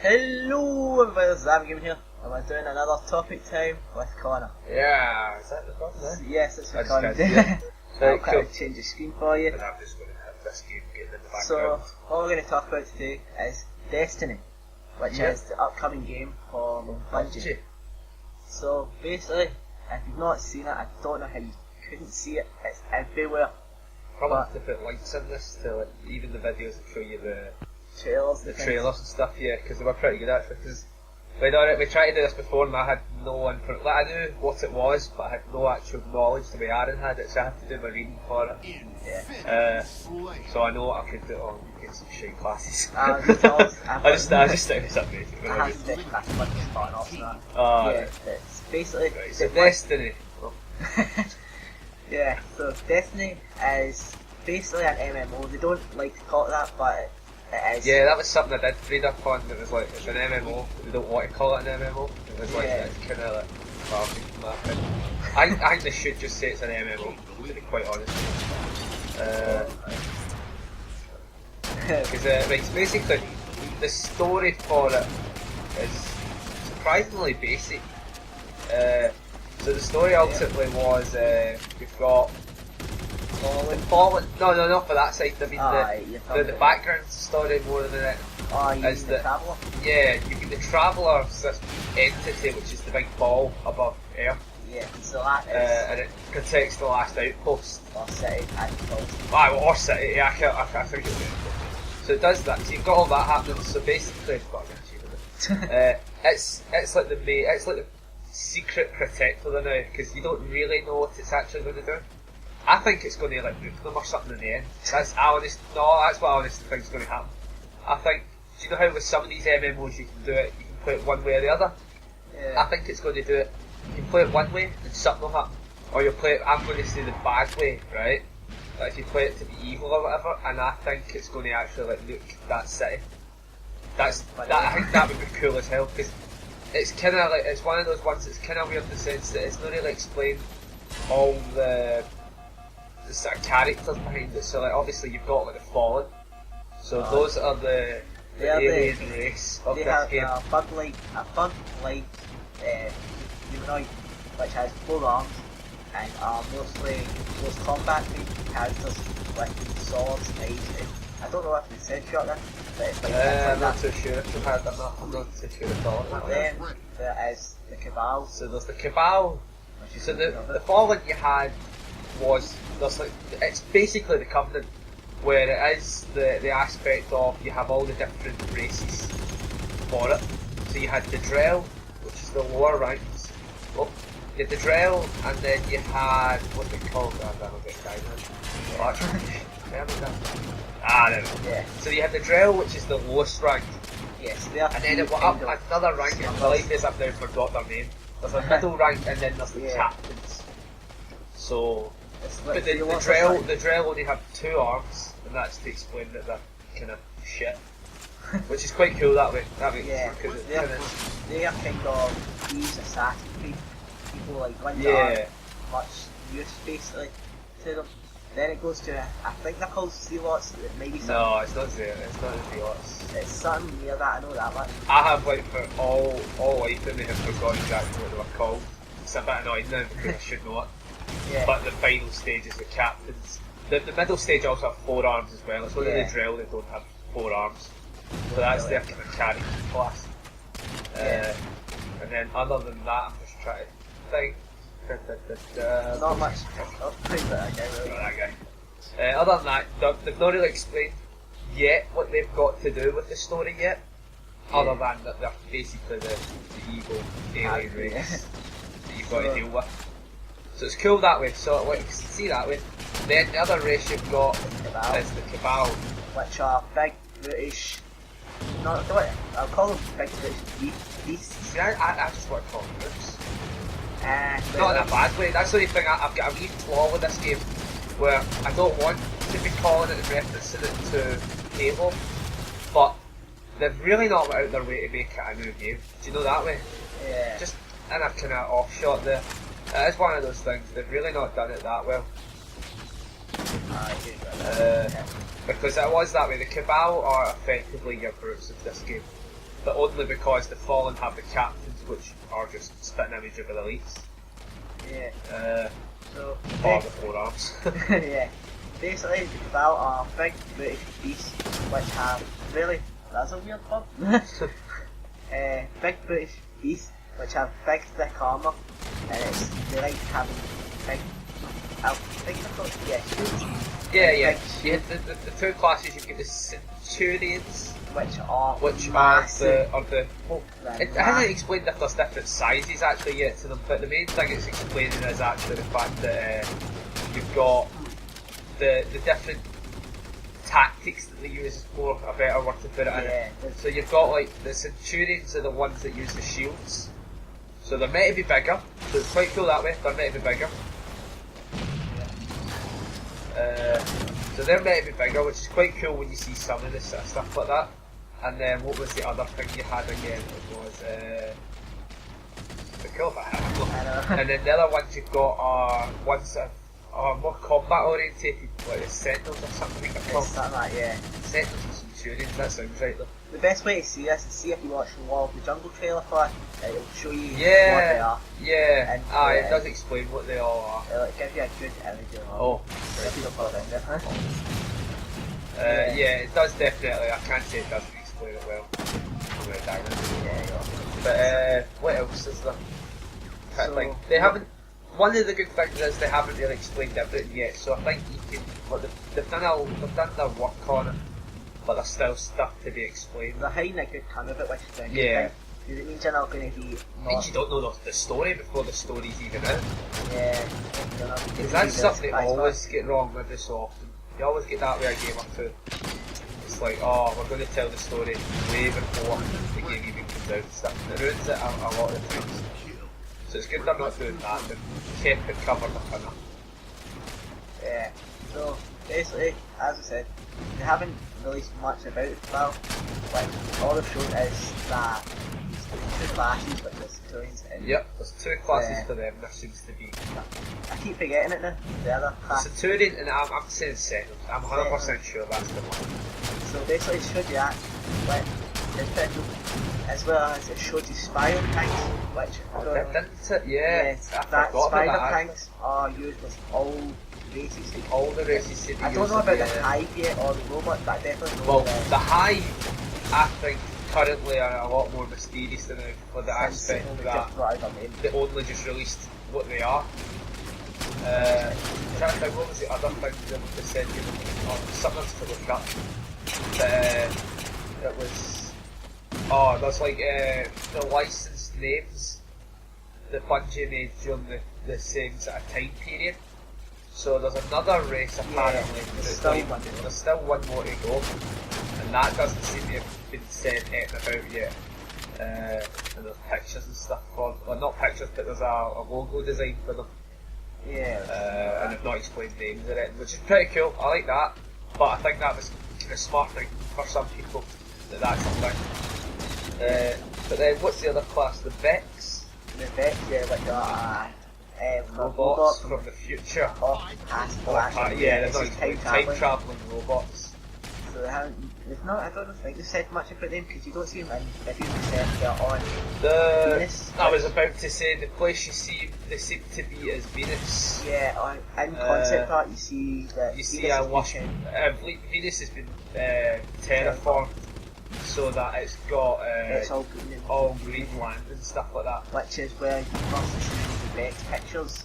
Hello everybody, this is Arrangaming here, and we're doing another topic time with Connor. Yeah, is that the problem there? Yes, it's That's Connor. good, yeah. I'll Cool. change the screen for you. And I'm just going to have this game getting in the So, background. what we're going to talk about today is Destiny, which is the upcoming game from Bungie. So, basically, if you've not seen it, I don't know how you couldn't see it. It's everywhere. Probably have to put links in this to like, even the videos that show you the Trailers, trailers and stuff, yeah, because they were pretty good actually. Because we tried to do this before and I had no information. Like, I knew what it was, but I had no actual knowledge the way Arran had it, so I had to do my reading for it. Yeah. So I know what I could do on get some shite classes. I just stick with something basically. I have to stick class Bungie starting off now. Oh, Yeah, right. it's basically... Right, so Destiny. Oh. Yeah, so Destiny is basically an MMO. They don't like to call it that, but it is. Yeah, that was something I did read up on. It was like, it's an MMO. They don't want to call it an MMO. It was like, it's kind of like, well, in my opinion. I think they should just say it's an MMO, to be quite honest. Because it's basically, the story for it is surprisingly basic. So the story ultimately was, we've got Fallen. No, not for that side. I mean the background story more than it. Is the Traveller? Yeah, you get the Traveller, this entity which is the big ball above Earth. Yeah, so that is... and it protects the last outpost. Or City, Or City, yeah, I think it's so it does that. So you've got all that happening. So basically, it's like the secret protector now, because you don't really know what it's actually going to do. I think it's going to like nuke them or something in the end. That's what I honestly think is going to happen. I think, do you know how with some of these MMOs you can do it, you can play it one way or the other? Yeah. I think it's going to do it, you can play it one way and something will happen. Or you'll play it, I'm going to say the bad way, right? Like if you play it to be evil or whatever, and I think it's going to actually like nuke that city. I think that would be cool as hell, because it's kind of like, it's one of those ones that's kind of weird in the sense that it's not really explained all the sort of characters behind it. So like obviously you've got like the Fallen, so those are the alien race of this game. They have a bug-like humanoid which has 4 arms and are mostly those combat-based characters with swords, knives. I don't know if they said shotgun, but it's like I'm not too sure if you've had that. I'm not too sure at all. Then there is the Cabal. So there's the Cabal. So the Fallen you had was, it's basically the Covenant, where it is the aspect of you have all the different races for it. So you had the Drell, which is the lower ranks. Well, you had the Drell, and then you had what they called. There we go. Yeah. So you had the Drell, which is the lowest rank. Yes, and then it went up another rank, and I like this, I've now forgot their name. There's a middle rank, and then there's the captains. So, but the Drell only have 2 arms, and that's to explain that they're kind of shit. Which is quite cool that way. Because they are kind of these assassin people like when much use basically to them. Then it goes to, I think they're called Zealots. Maybe something. No, it's not Zealots. It's something near that, I know that much. I have like for all life in me have forgotten exactly what they were called. It's a bit annoying now because I should know it. Yeah. But the final stage is the captains. The middle stage also have 4 arms as well. It's only the Drill that don't have 4 arms. So that's their kind of character class. And then other than that, I'm just trying to think. Not much. That guy. Other than that, they've not really explained yet what they've got to do with the story yet. Other than that they're basically the evil alien race that you've got to deal with. So it's cool that way, so like, you can see that way. Then the other race you've got is the Cabal. Which are big British... I'll call them big British beasts. See, I just want to call them groups. Not in a bad way. That's the only thing. I've got a wee flaw with this game, where I don't want to be calling it and referencing it to Halo, but they've really not went out their way to make it a new game. Do you know that way? Yeah. Just in a kind of offshot there. It is one of those things. They've really not done it that well. I Because it was that way. The Cabal are effectively your groups of this game. but only because the Fallen have the captains, which are just spitting image of the elites. Yeah. So Or the forearms. yeah. Basically, the Cabal are big British beasts which have that's a weird pun. Big British beasts which have big thick armour, and they like having big. I think they're called shields. Yeah. The two classes you get the Centurions, which are massive. It they're hasn't explained if there's different sizes actually yet to them, but the main thing it's explaining is actually the fact that you've got the different tactics that they use is more a better word to put it in. So you've got like the Centurions are the ones that use the shields. So they're meant to be bigger, so it's quite cool that way, they're meant to be bigger. So they're meant to be bigger, which is quite cool when you see some of this sort of stuff like that. And then what was the other thing you had again? It was pretty cool if I had it. And then the other ones you've got are ones that are more combat orientated, like the Sentinels or something like that. Something like that, yeah. Sentinels and Centurions, that sounds right though. The best way to see this is see if you watch the War of the Jungle trailer for it. It'll show you what they are. Yeah, And, it does explain what they all are. It'll give you a good image of them. Oh, If you don't put it in there. yeah, it does definitely. I can't say it doesn't explain it well. But what else is there? So, they haven't. One of the good things is they haven't really explained everything yet. So I think you can. Well, they've done their work on it, but there's still stuff to be explained. they're hiding a good ton of it, which is a good Yeah. thing. Because it means you're not going to be. Means you don't know the story before the story's even out. Yeah. Because that's something they always get wrong with this so often. You always get that with a game or two. It's like, oh, we're going to tell the story way before the game even comes out and stuff. And it ruins it a lot of the times. So it's good they're not doing that. They've kept it covered up enough. Yeah. So basically, as I said, they haven't released much about it now. Like all they've shown is that two classes, which is Centurions and Yep, there's two classes for them. There seems to be. I keep forgetting it now. The other class. Centurion and I'm saying Sentinels. I'm 100% sure that's the one. So basically, it showed you that, like, it's pretty cool. As well as it showed you spider tanks, which Didn't it? Yeah. that spider tanks are used with all races. All the races seem to I don't use know about them, the Hive yet or the robot, but I definitely know well, the Hive, I think, currently are a lot more mysterious than for the aspect that they only just released what they are. I'm trying to think, what was the other thing that they said something to look up. It was, there's like the licensed names that Bungie made during the same sort of time period. So there's another race apparently. There's still one more to go, and that doesn't seem to have been said anything about yet. And there's pictures and stuff for, well, not pictures, but there's a logo design for them. Yeah. And they've not explained names in it, which is pretty cool. I like that, but I think that was a smart thing for some people that's a thing. But then what's the other class? The Vex? The Vex, yeah, like robots from the future. They're not time travelling robots. So they've not, I don't think they've said much about them because you don't see them in videos except they're on Venus. I was about to say the place they seem to be is Venus. Yeah, in concept art you see that a lush. Venus has been terraformed so that it's got it's all green land and stuff like that. Which is where you first see the Vex pictures.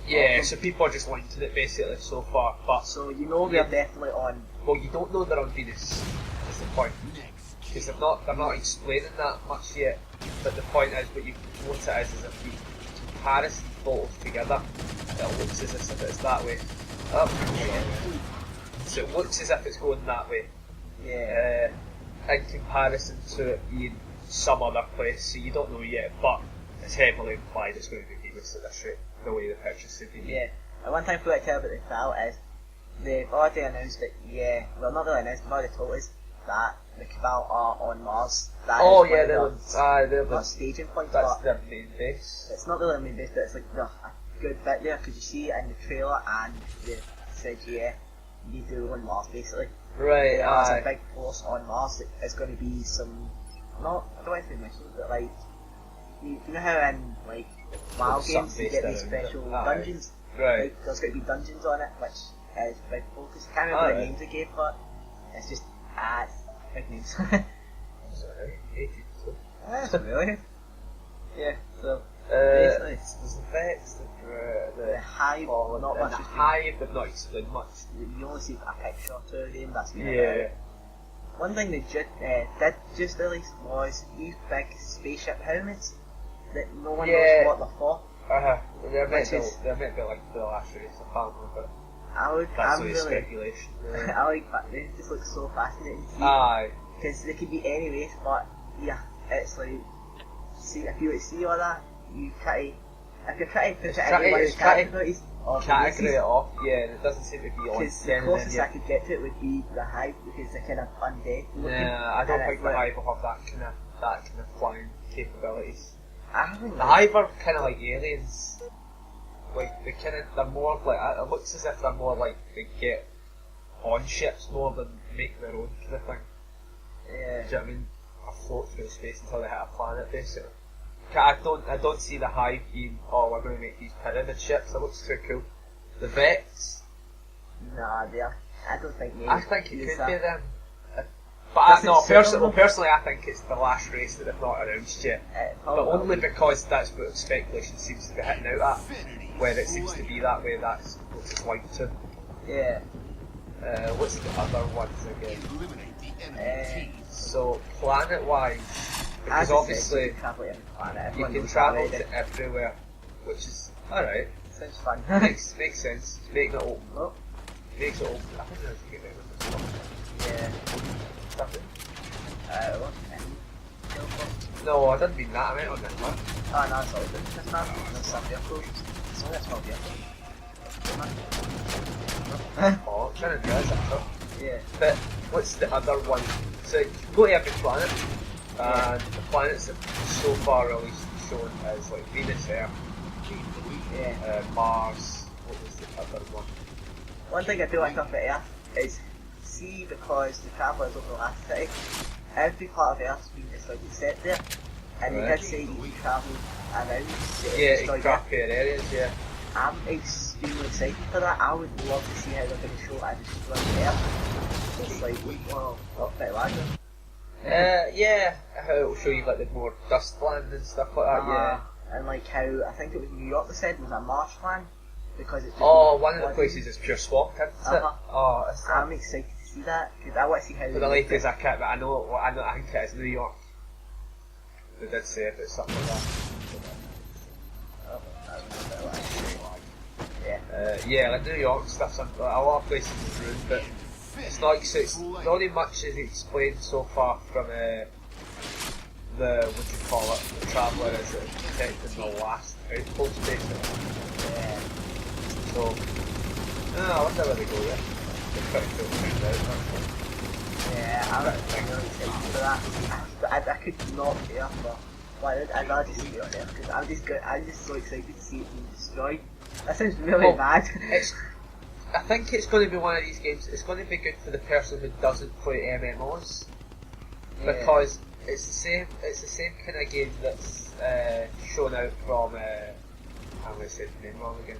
Yeah, so people are just linked to it basically so far. But so you know they're definitely on. Well, you don't know they're on Venus. That's the point. Because they're not explaining that much yet. But the point is, what it is if you comparison photos together, it looks as if it's that way. So it looks as if it's going that way. Yeah. In comparison to it being some other place, so you don't know yet, but it's heavily implied it's going to be Venus at this rate, the way the pictures seem to be. Yeah. And one thing I forgot to tell about the file is they've already announced that, not really announced, they've already told us that the Cabal are on Mars. They're not staging points, that's but their main base. it's not really their main base, but it's like a good bit there because you see it in the trailer and they said, you do on Mars basically. Right, There's a big force on Mars that is going to be some not, I don't want to say missions, but like, you know how in like WoW games you get these special dungeons? Right. Like, there's going to be dungeons on it, which is big focus. I can't remember the names they gave, but it's just, it's big names. Sorry, 82. That's really. Yeah, so. There's the Vex, the Hive, not much. The Hive, they've not explained much. You only see a picture or two of them, that's about Yeah. it. One thing they did just release was these big spaceship helmets that no one knows what they're for. They're meant to be like the last race, apparently, but that's really speculation. Yeah. I like that, they just look so fascinating. Aye. Because they could be any race, but yeah, it's like, see, if you see all that, if you're trying to put it in everyone's categories, category it off, yeah, and it doesn't seem to be on. Because the closest I could get to it would be the Hive, because they're kind of undead looking. Yeah, I don't think the Hive will have that kind of flying capabilities. The Hive are kind of like aliens. Like they're more like, it looks as if they're more like they get on ships more than make their own kind of thing. Yeah. Do you know what I mean? Float through space until they hit a planet, basically. I don't see the Hive being, we're going to make these pyramid ships. That looks too cool. The Vex. Nah, I don't think they. I think it could be them. But personally, I think it's the last race that they've not announced yet. But only because that's what speculation seems to be hitting out at. Where it seems to be that way, that's what it's like to. Yeah. What's the other ones again? So, planet-wise, because obviously you can travel to everywhere, which is alright. Sounds fun. makes sense. Making it open. Oh. Makes it open. I think there's a good name of this one. Yeah. Something. What? No, I didn't mean that. I meant on this one. Oh no, it's all good. That's not. That's some vehicles. So that's not vehicle. Oh, trying to dress it. Yeah. But what's the other one? So you can go to every planet, and the planets that so far released shown as like Venus, Earth, Mars. What was the other one? One thing I do like off of Earth is, see, because the travellers over the last city, every part of Earth's been just like set there, and they did say you can travel around. Yeah, crappier areas. Yeah. I'm extremely excited for that. I would love to see how they're going to show it just like Earth. It's like, wow, not a bit larger. Yeah, how it'll show you like the more dust land and stuff like that. Yeah. And like how I think it was New York they said was a marshland because it's just one of the places is pure swamp, isn't it? I'm excited to see that because I want to see how. For the latest I can't, but I think it is New York. They did say if it's something like that. Yeah, like New York stuff, like a lot of places is ruined, but it's not only much is explained so far from the Traveller is protecting the last outpost basically. Yeah. So, I wonder where they go yet. It's pretty cool to find out, actually. Yeah, I'm really excited for that. I could not be up for. Well, I'd rather just be on there because I'm just so excited to see it being destroyed. That sounds really bad. I think it's going to be one of these games. It's going to be good for the person who doesn't play MMOs because it's the same kind of game that's shown out from. I'm going to say the name wrong again.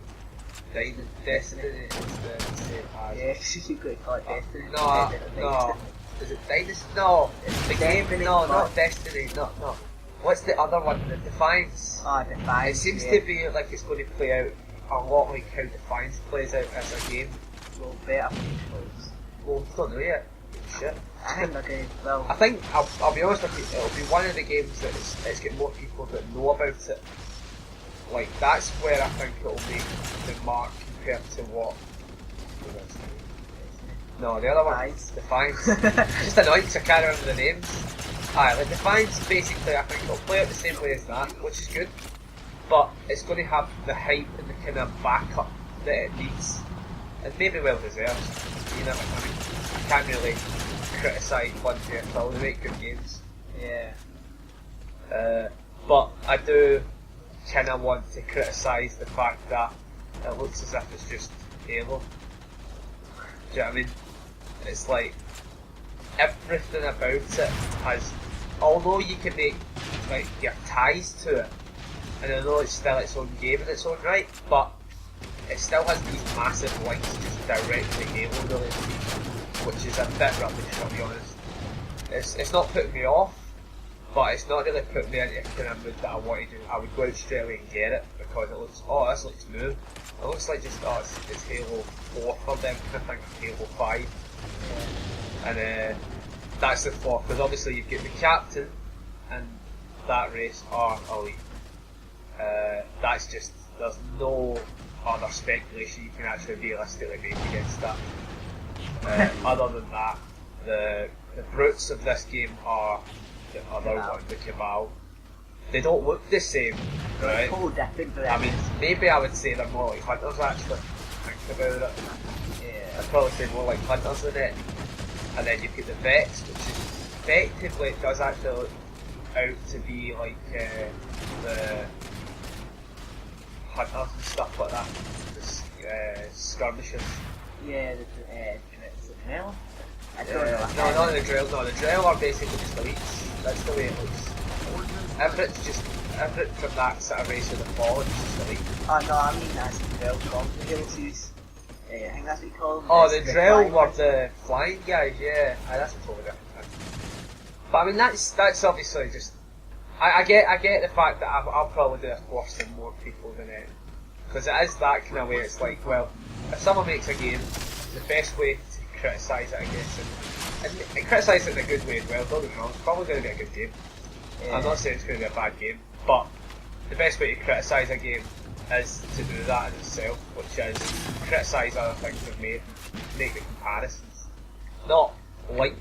Destiny. It's the same as. Yeah, you could call it Destiny. No. Is it Dynasty? No, it's the game. No, not Destiny. No. What's the other one? The Defiance. Defiance. It seems to be like it's going to play out a lot like how Defiance plays out as a game. Well, better choice. Well, I don't know yet. Shit. I think they're going to, well... I think, I'll be honest with you, it'll be one of the games that it's got more people that know about it. Like, that's where I think it'll make the mark compared to what... No, the other one. Defiance. Just annoying because I can't remember the names. Like Defiance, basically, I think it'll play out the same way as that, which is good. But it's going to have the hype and the kind of backup that it needs. And maybe well deserved. You know, I can't really criticise Bungie at all, they make good games. Yeah. But I do kind of want to criticise the fact that it looks as if it's just Halo. Do you know what I mean? It's like, everything about it has although you can make like your ties to it, and I know it's still its own game in its own right, but it still has these massive links just directly Halo related, which is a bit rubbish, I'll be honest. It's not putting me off, but it's not really putting me into the kind of mood that I want to do. I would go out straight away and get it, because it looks, oh, this looks new. It looks like just, oh, it's Halo 4 for them, kind of thing, Halo 5. And that's the flaw, because obviously you've got the captain, and that race are elite. That's just, there's no other speculation you can actually realistically make against that. Other than that, the brutes of this game are the other one, the Cabal. They don't look the same, right? I mean, maybe I would say they're more like hunters actually, think about it. Yeah. I'd probably say more like hunters than it. And then you've got the Vex, which is effectively, it does actually look out to be like the hunters and stuff like that. The skirmishers. Yeah, the drill? I don't know. No, not the drill. No, the drill are basically just elites. That's the way it looks. Everett from that sort of race of the fallen is just elite. Oh no, I mean that's the drill from the Halo 2s. I think that's what you call them. Oh, the drill were the flying guys, yeah. That's a totally different thing. But I mean, that's obviously just. I get the fact that I'll probably do this worse than more people than it. Because it is that kind of way, it's like, well, if someone makes a game, the best way to criticise it, I guess, and criticise it in a good way as well, don't get me wrong, it's probably going to be a good game. Yeah. I'm not saying it's going to be a bad game, but the best way to criticise a game is to do that in itself, which is criticise other things they've made, make the comparisons. Not like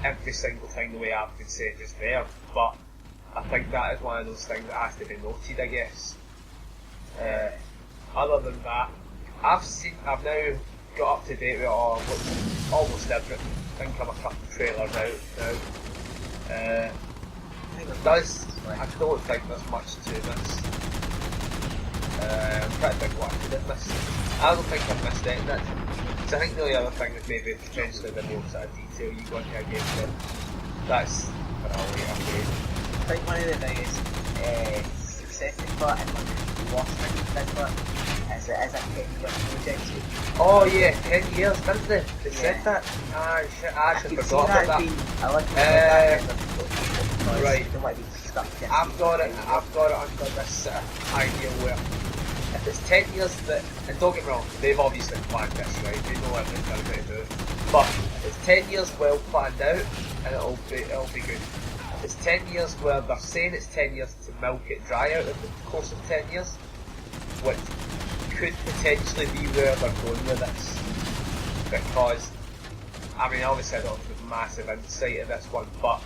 every single thing the way I've been saying just there, but I think that is one of those things that has to be noted, I guess. Other than that, I've now got up to date with almost everything. I think I'm a couple of trailers out now. I don't think there's much to this. I'm trying to think what I did miss. I don't think I've missed anything. So I think the only other thing is maybe potentially the more sort of detail you go into a game, but that's for a later date. I think one of the biggest successes for it and one of the worst things for it is it is a 10-year project. Oh yeah, 10 years, didn't they? They said that? Ah shit, I actually forgot about that. Right. I've got it under this idea where if it's 10 years that, and don't get me wrong, they've obviously planned this, right? They know everything they're going to do. But it's 10 years well planned out, and it'll be good. If it's 10 years where they're saying it's 10 years to milk it dry out of the course of 10 years, which could potentially be where they're going with this. Because, I mean, obviously I don't have massive insight of this one, but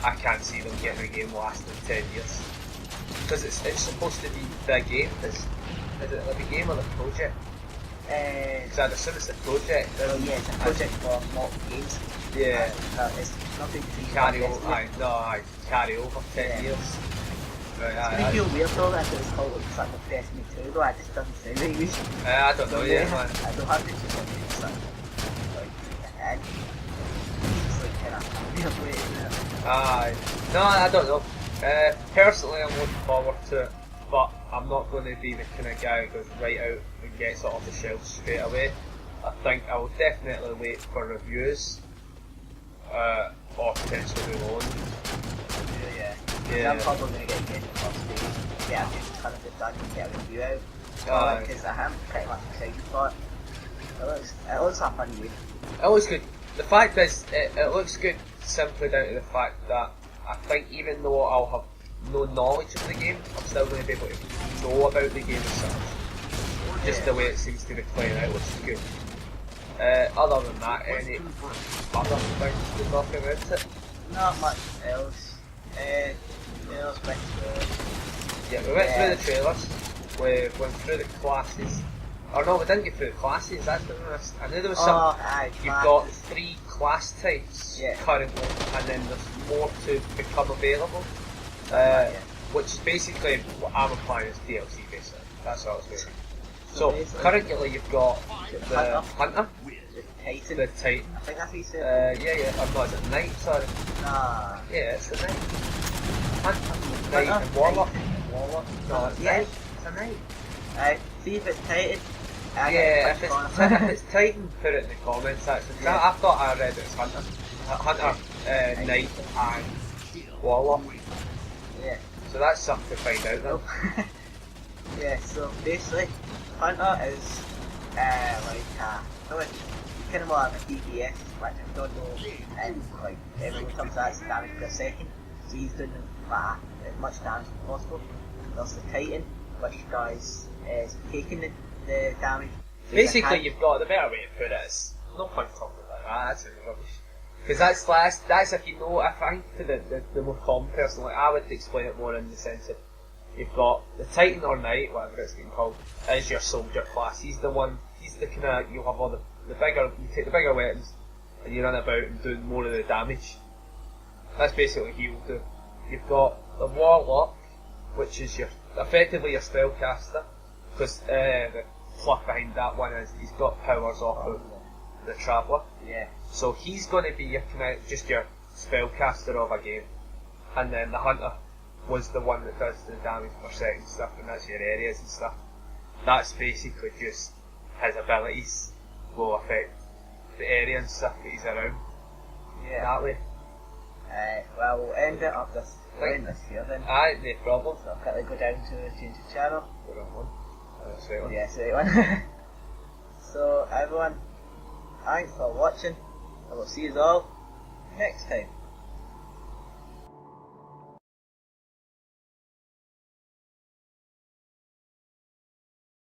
I can't see them getting a game lasting 10 years. Because it's supposed to be the game. Is it like a game or the project? Because I'd assume it's a project. Well, yeah, it's a project for multiple games. Yeah. It's nothing to carry over 10 years. Right, it's gonna feel weird though that it's called like the Destiny 2 though, I just don't say really. I don't know yet, man. I don't have this just like and it's like kind of weird way, isn't it? No, I don't know. Personally, I'm looking forward to it, but I'm not going to be the kind of guy who goes right out and gets it off the shelf straight away. I think I will definitely wait for reviews, or potentially do one. Yeah. I'm probably going to get a game first day. Yeah, I'm just trying to get done and get a review out. Because I am pretty much excited for it. It looks like a fun game. It looks good. The fact is, it looks good simply down to the fact that I think even though I'll have no knowledge of the game, I'm still going to be able to know about the game as such. Just the way it seems to be playing out, which is good. Other than that, any other things to talk about it? Not much else. We went through the trailers, we went through the classes. Or no, we didn't get through the classes, that's what I missed. I knew there was some. You've got 3 class types currently, and then there's more to become available. Which is basically what I'm applying as DLC basically. That's what I was doing. So currently you've got the Hunter. Titan. The Titan. I think that's what he said. Yeah. I'm not, is it Knight? Sorry. Nah. Yeah, it's the Knight. Hunter. Knight and Warlock. Warlock? No, it's Yeah. Knight. It's a Knight. See if it's Titan. Yeah, if it's Titan, put it in the comments actually. Yeah. I thought I read it as Hunter. Hunter, Knight and Warlock. Yeah. So that's something to find out then. Yeah, so basically, Hunter is like kind of more like a DPS, which I don't know, and like everyone comes at damage per second, so he's doing like as much damage as possible. There's the Titan, which guys is taking the damage. Basically, you've got the better way to put it is no point talking about that. That's rubbish. Because that's if you know. If I think to the more common person, like I would explain it more in the sense of you've got the Titan or Knight, whatever it's getting called, is your soldier class. He's the one. He's the kind of you have all the bigger. You take the bigger weapons and you run about and doing more of the damage. That's basically what he will do. You've got the Warlock, which is your effectively your spellcaster, because the fluff behind that one is he's got powers off of the Traveller. Yeah. So he's going to be your just your spellcaster of a game, and then the Hunter was the one that does the damage per second stuff, and that's your areas and stuff. That's basically just his abilities will affect the area and stuff that he's around. Yeah. That way. Well, we'll end it up this. We'll end this here then. Aye, no problem. So I'll quickly go down to change the channel. The wrong one. That's right one. Yes, right one. So everyone, thanks for watching, and we'll see you all next time.